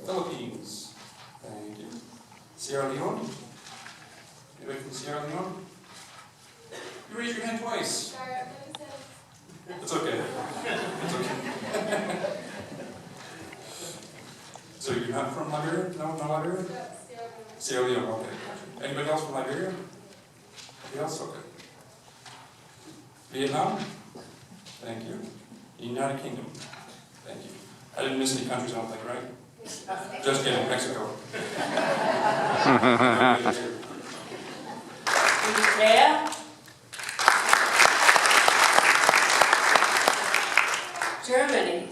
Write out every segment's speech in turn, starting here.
Philippines. Thank you. Sierra Leone. Anybody from Sierra Leone? You raised your hand twice. It's okay. It's okay. So you're not from Liberia? No, not Liberia? Sierra Leone, okay. Anybody else from Liberia? Anybody else? Okay. Vietnam? Thank you. United Kingdom? Thank you. I didn't miss any countries, I don't think, right? Just kidding, Mexico. Eritrea, Germany,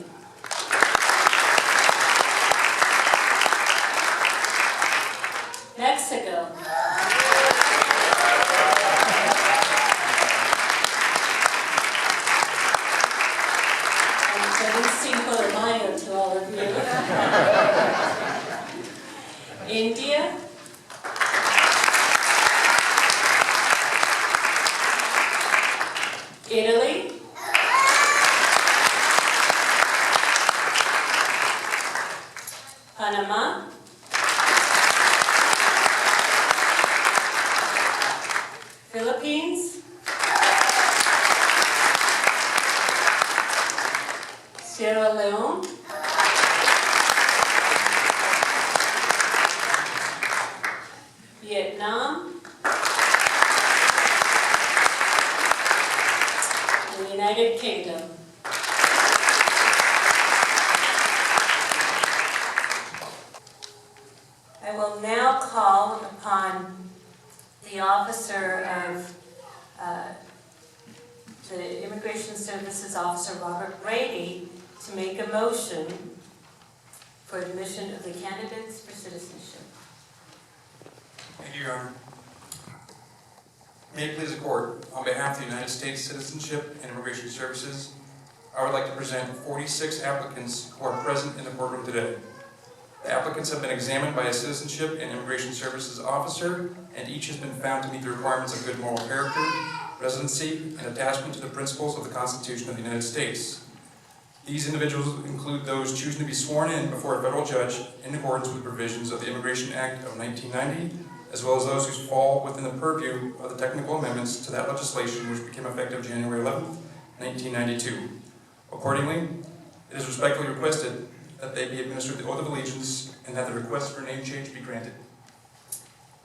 Mexico, I'm sending Cinco de Mayo to all of you. India, Italy, Panama, Philippines, Sierra Leone, Vietnam, and the United Kingdom. I will now call upon the officer of the Immigration Services Officer, Robert Brady, to make a motion for admission of the candidates for citizenship. Thank you, Your Honor. May it please the Court, on behalf of the United States Citizenship and Immigration Services, I would like to present 46 applicants who are present in the courtroom today. The applicants have been examined by a Citizenship and Immigration Services officer, and each has been found to meet the requirements of good moral character, residency, and attachment to the principles of the Constitution of the United States. These individuals include those choosing to be sworn in before a federal judge in accordance with the provisions of the Immigration Act of 1990, as well as those who fall within the purview of the technical amendments to that legislation which became effective January 11, 1992. Accordingly, it is respectfully requested that they be administered the oath of allegiance and that the request for name change be granted.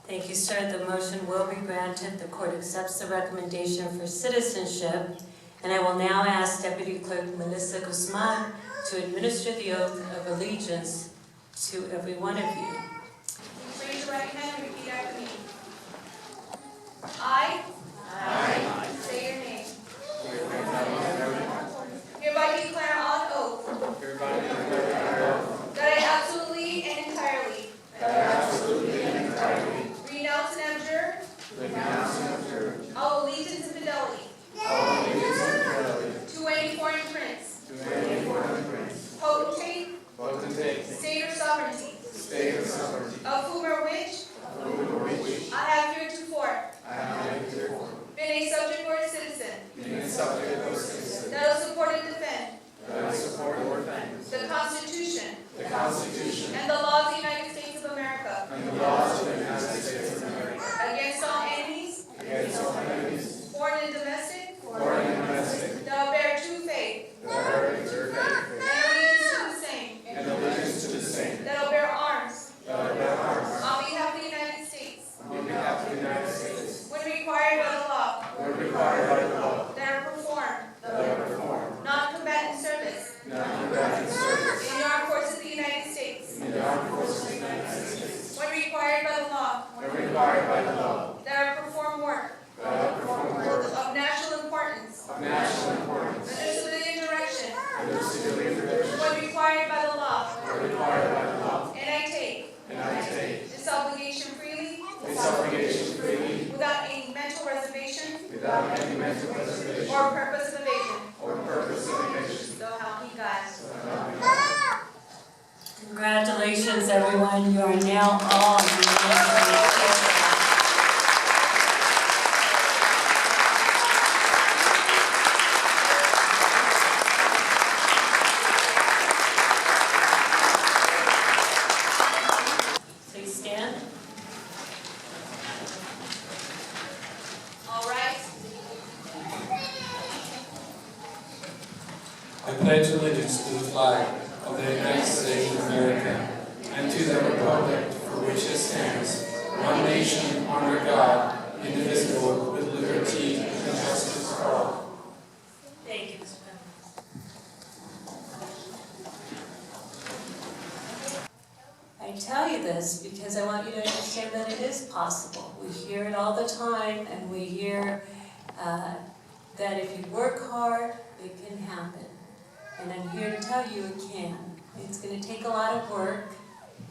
Thank you, sir. The motion will be granted. The court accepts the recommendation for citizenship, and I will now ask Deputy Clerk Melissa Guzman to administer the oath of allegiance to every one of you. Raise your right hand and repeat after me. I say your name. Hereby declare on oath that I absolutely and entirely renounce and abjure all allegiance and fidelity to any foreign prince, potentate, state or sovereignty, of whom or which I have heretofore been a subject or a citizen, that will support and defend the Constitution and the laws of the United States of America against all enemies, foreign and domestic, that will bear true faith and allegiance to the same, that will bear arms on behalf of the United States, when required by the law, that are performed non-combatant service in the armed forces of the United States, when required by the law, that are performed work of national importance under civilian direction, when required by the law, and I take this obligation freely, without any mental reservation or purpose of evasion. So help me God. Congratulations, everyone. You are now all united. of the United States of America, and to the republic for which it stands, one nation, under God, indivisible, with liberty and justice for all. Thank you, Mr. President. I tell you this because I want you to understand that it is possible. We hear it all the time, and we hear that if you work hard, it can happen. And I'm here to tell you it can. It's going to take a lot of work.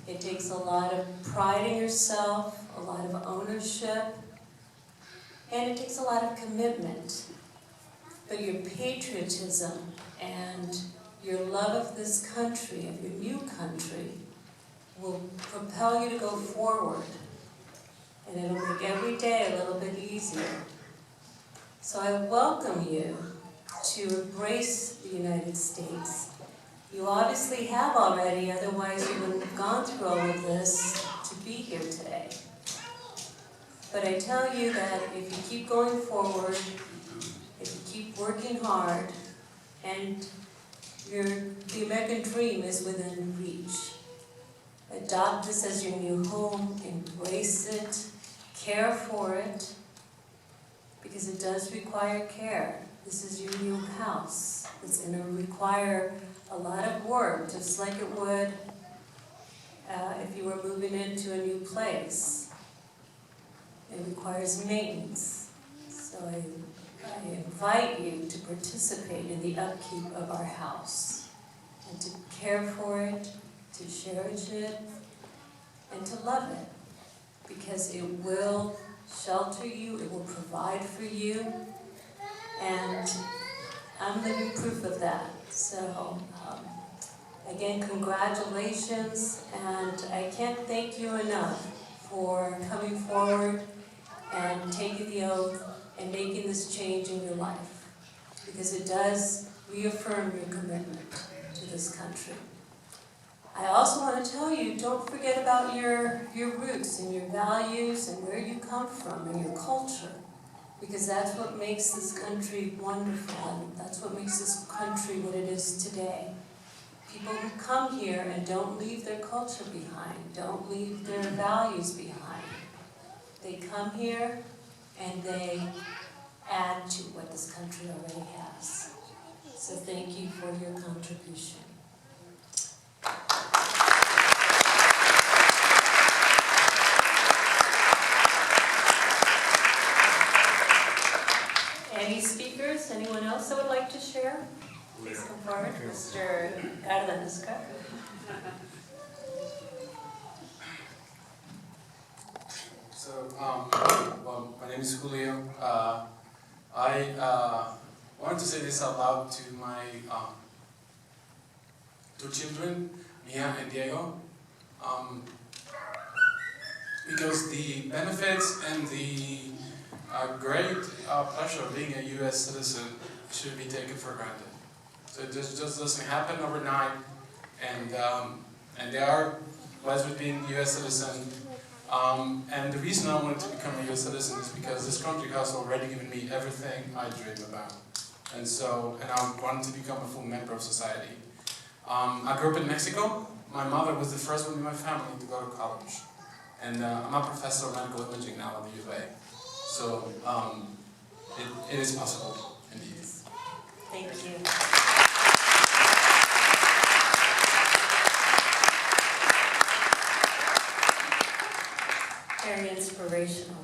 It takes a lot of pride in yourself, a lot of ownership, and it takes a lot of commitment. But your patriotism and your love of this country, of your new country, will propel you to go forward. And it'll make every day a little bit easier. So I welcome you to embrace the United States. You obviously have already, otherwise you wouldn't have gone through all of this to be here today. But I tell you that if you keep going forward, if you keep working hard, and the American dream is within reach. Adopt this as your new home, embrace it, care for it, because it does require care. This is your new house. It's going to require a lot of work, just like it would if you were moving into a new place. It requires maintenance. So I invite you to participate in the upkeep of our house and to care for it, to cherish it, and to love it, because it will shelter you, it will provide for you, and I'm living proof of that. So, again, congratulations, and I can't thank you enough for coming forward and taking the oath and making this change in your life, because it does reaffirm your commitment to this country. I also want to tell you, don't forget about your roots and your values and where you come from and your culture, because that's what makes this country wonderful, and that's what makes this country what it is today. People who come here and don't leave their culture behind, don't leave their values behind. They come here and they add to what this country already has. So thank you for your contribution. Any speakers? Anyone else that would like to share? Please come forward. Mr. Cárdenas. So, well, my name is Julio. I wanted to say this out loud to my two children, Mia and Diego, because the benefits and the great pleasure of being a U.S. citizen should be taken for granted. So it just doesn't happen overnight, and they are blessed with being a U.S. citizen. And the reason I wanted to become a U.S. citizen is because this country has already given me everything I dream about. And I want to become a full member of society. I grew up in Mexico. My mother was the first one in my family to go to college. And I'm a professor of medical imaging now at the U of A. So it is possible, indeed. Thank you. Very inspirational.